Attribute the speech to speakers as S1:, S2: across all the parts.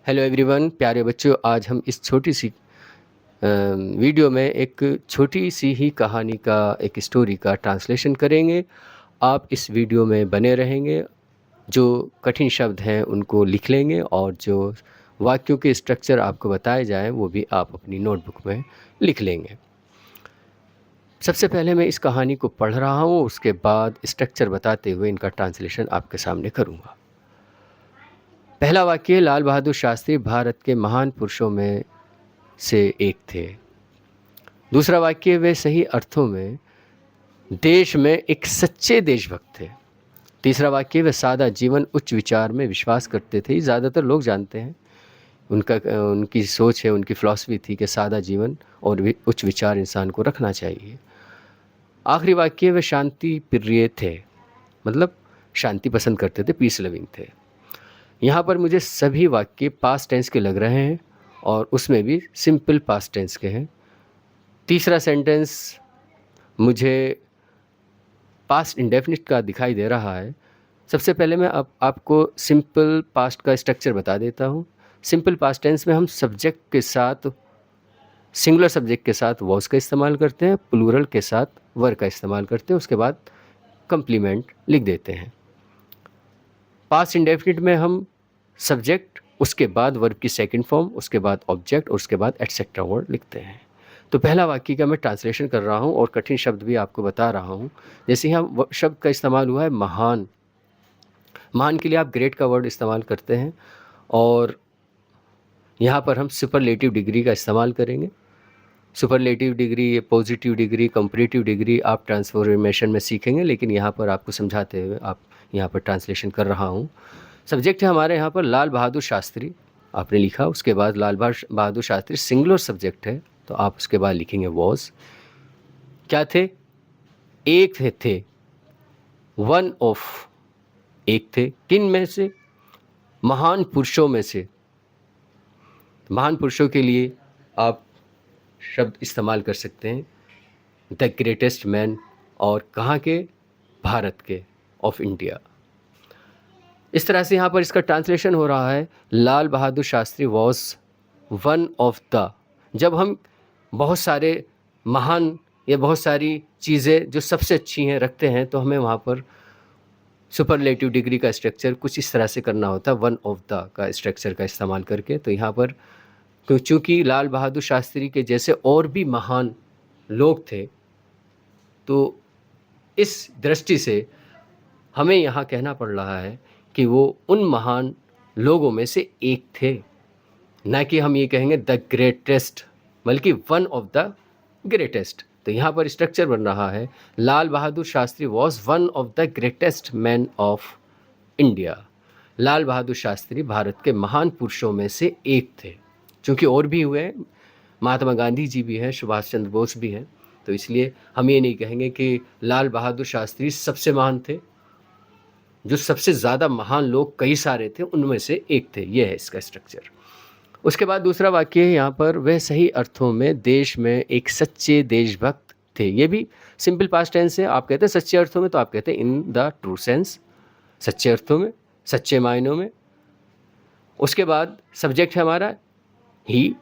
S1: Hello everyone, प्यारे बच्चों। आज हम इस छोटी सी वीडियो में एक छोटी सी ही कहानी का एक स्टोरी का ट्रांसलेशन करेंगे। आप इस वीडियो में बने रहेंगे। जो कठिन शब्द हैं उनको लिख लेंगे और जो वाक्यों के स्ट्रक्चर आपको बताए जाएं वो भी आप अपनी नोटबुक में लिख लेंगे। सबसे पहले मैं इस कहानी को पढ़ रहा हूँ, उसके बाद स्ट्रक्चर बताते हुए इनका ट्रांसलेशन आपके सामने करूँगा। पहला वाक्य, लाल बहादुर शास्त्री भारत के महान पुरुषों में से एक थे। दूसरा वाक्य, वे सही अर्थों में देश में एक सच्चे देशभक्त थे। तीसरा वाक्य, वे सादा जीवन उच्च विचार में विश्वास करते थे। ज़्यादातर लोग जानते हैं, उनकी सोच है, उनकी फ़िलॉसफी थी कि सादा जीवन और उच्च विचार इंसान को रखना चाहिए। आखिरी वाक्य, वे शांति प्रिय थे, मतलब शांति पसंद करते थे, पीस लविंग थे। यहाँ पर मुझे सभी वाक्य पास्ट टेंस के लग रहे हैं और उसमें भी सिंपल पास्ट टेंस के हैं। तीसरा सेंटेंस मुझे पास्ट इंडेफिनिट का दिखाई दे रहा है। सबसे पहले मैं आपको सिंपल पास्ट का स्ट्रक्चर बता देता हूँ। सिंपल पास्ट टेंस में हम सब्जेक्ट के साथ, सिंगुलर सब्जेक्ट के साथ वॉज का इस्तेमाल करते हैं, प्लूरल के साथ वर का इस्तेमाल करते हैं, उसके बाद कंप्लीमेंट लिख देते हैं। पास्ट इंडेफिनिट में हम सब्जेक्ट, उसके बाद वर्ब की सेकंड फॉर्म, उसके बाद ऑब्जेक्ट और उसके बाद एटसेट्रा वर्ड लिखते हैं। तो पहला वाक्य का मैं ट्रांसलेशन कर रहा हूँ और कठिन शब्द भी आपको बता रहा हूँ। जैसे यहाँ शब्द का इस्तेमाल हुआ है महान। महान के लिए आप ग्रेट का वर्ड इस्तेमाल करते हैं और यहाँ पर हम सुपरलेटिव डिग्री का इस्तेमाल करेंगे। Superlative degree, positive degree, comparative degree आप ट्रांसफॉर्मेशन में सीखेंगे, लेकिन यहाँ पर आपको समझाते हुए आप यहाँ पर ट्रांसलेशन कर रहा हूँ। सब्जेक्ट है हमारे यहाँ पर लाल बहादुर शास्त्री, आपने लिखा। उसके बाद लाल बहादुर शास्त्री सिंगुलर सब्जेक्ट है, तो आप उसके बाद लिखेंगे वॉज। क्या थे? एक थे, वन ऑफ, एक थे। किन में से? महान पुरुषों में से। महान पुरुषों के लिए आप शब्द इस्तेमाल कर सकते हैं द ग्रेटेस्ट मैन, और कहाँ के? भारत के, ऑफ इंडिया। इस तरह से यहाँ पर इसका ट्रांसलेशन हो रहा है, Lal Bahadur Shastri was one of the. जब हम बहुत सारे महान या बहुत सारी चीज़ें जो सबसे अच्छी हैं रखते हैं, तो हमें वहाँ पर सुपरलेटिव डिग्री का स्ट्रक्चर कुछ इस तरह से करना होता है, वन ऑफ द का स्ट्रक्चर का इस्तेमाल करके। तो यहाँ पर चूँकि लाल बहादुर शास्त्री के जैसे और भी महान लोग थे, तो इस दृष्टि से हमें यहाँ कहना पड़ रहा है कि वो उन महान लोगों में से एक थे, ना कि हम ये कहेंगे द ग्रेटेस्ट, बल्कि वन ऑफ द ग्रेटेस्ट। तो यहाँ पर स्ट्रक्चर बन रहा है, Lal Bahadur Shastri was one of the greatest man of India. Lal Bahadur Shastri Bharat के महान पुरुषों में से एक थे। चूँकि और भी हुए हैं, महात्मा गांधी जी भी हैं, सुभाष चंद्र बोस भी हैं, तो इसलिए हम ये नहीं कहेंगे कि लाल बहादुर शास्त्री सबसे महान थे। जो सबसे ज़्यादा महान लोग कई सारे थे, उनमें से एक थे। ये है इसका स्ट्रक्चर। उसके बाद दूसरा वाक्य है यहाँ पर, वह सही अर्थों में देश में एक सच्चे देशभक्त थे। ये भी सिंपल पास्ट टेंस है। आप कहते हैं सच्चे अर्थों में, तो आप कहते हैं इन द ट्रू सेंस, सच्चे अर्थों में, सच्चे मायनों में। उसके बाद सब्जेक्ट है हमारा ही।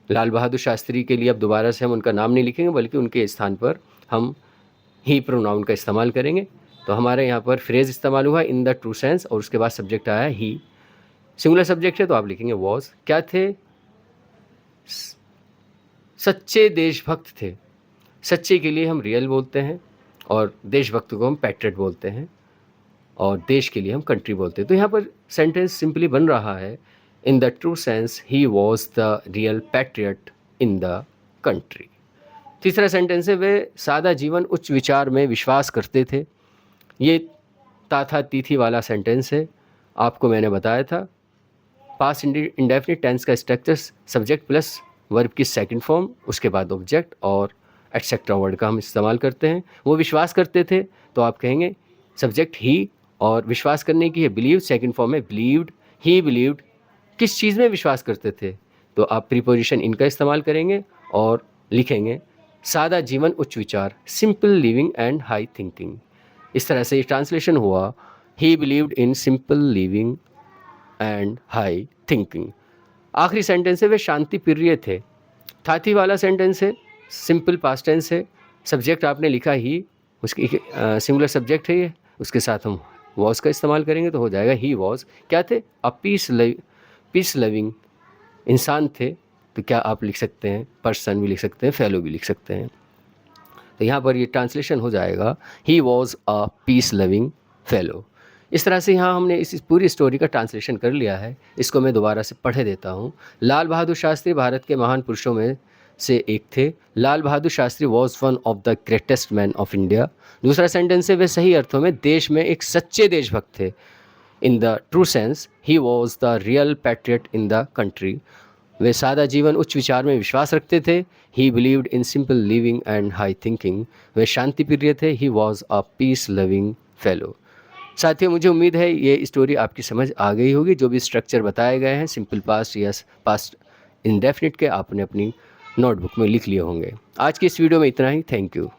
S1: लाल बहादुर शास्त्री के लिए अब दोबारा से हम उनका नाम नहीं लिखेंगे, बल्कि उनके स्थान पर हम ही प्रोनाउन का इस्तेमाल करेंगे। तो हमारे यहाँ पर फ्रेज इस्तेमाल हुआ इन द ट्रू सेंस, और उसके बाद सब्जेक्ट आया ही। सिंगुलर सब्जेक्ट है तो आप लिखेंगे वॉज। क्या थे? सच्चे देशभक्त थे। सच्चे के लिए हम रियल बोलते हैं और देशभक्त को हम पैट्रियट बोलते हैं, और देश के लिए हम कंट्री बोलते हैं। तो यहाँ पर सेंटेंस सिंपली बन रहा है, इन the true sense he was the real patriot in the country. तीसरा सेंटेंस है, वे सादा जीवन उच्च विचार में विश्वास करते थे। ये ताथा तिथि वाला सेंटेंस है, आपको मैंने बताया था। पास्ट इंडेफिनिट टेंस का स्ट्रक्चर सब्जेक्ट प्लस वर्ब की सेकंड फॉर्म, उसके बाद ऑब्जेक्ट और एटसेट्रा वर्ड का हम इस्तेमाल करते हैं। वो विश्वास करते थे, तो आप कहेंगे सब्जेक्ट ही, और विश्वास करने की है बिलीव, सेकंड फॉर्म में बिलीव्ड, ही बिलीव्ड। किस चीज़ में विश्वास करते थे? तो आप प्रीपोजिशन इनका इस्तेमाल करेंगे और लिखेंगे सादा जीवन उच्च विचार, simple living and high thinking. इस तरह से ट्रांसलेशन हुआ, ही believed in simple living and high thinking. आखिरी सेंटेंस है वे शांति प्रिय थे। था थी वाला सेंटेंस है, सिंपल पास्ट टेंस है, सब्जेक्ट आपने लिखा ही, उसकी सिंगुलर सब्जेक्ट है ये, उसके साथ हम वॉज का इस्तेमाल करेंगे तो हो जाएगा ही वॉज। क्या थे? अ पीस लविंग इंसान थे, तो क्या आप लिख सकते हैं पर्सन भी लिख सकते हैं, फेलो भी लिख सकते हैं। तो यहाँ पर ये ट्रांसलेशन हो जाएगा ही was a peace loving fellow. इस तरह से यहाँ हमने इस पूरी स्टोरी का ट्रांसलेशन कर लिया है। इसको मैं दोबारा से पढ़े देता हूँ। लाल बहादुर शास्त्री भारत के महान पुरुषों में से एक थे। Lal Bahadur Shastri was one of the greatest man of India. दूसरा सेंटेंस है वे सही अर्थों में देश में एक सच्चे देशभक्त थे। In the true sense he was the real patriot in the country. वे सादा जीवन उच्च विचार में विश्वास रखते थे। He believed in simple living and high thinking. वे शांति प्रिय थे। He was a peace loving fellow. साथियों, मुझे उम्मीद है ये स्टोरी आपकी समझ आ गई होगी। जो भी स्ट्रक्चर बताए गए हैं सिंपल पास्ट या पास्ट इंडेफिनिट के आपने अपनी नोटबुक में लिख लिए होंगे। आज की इस वीडियो में इतना ही। Thank you.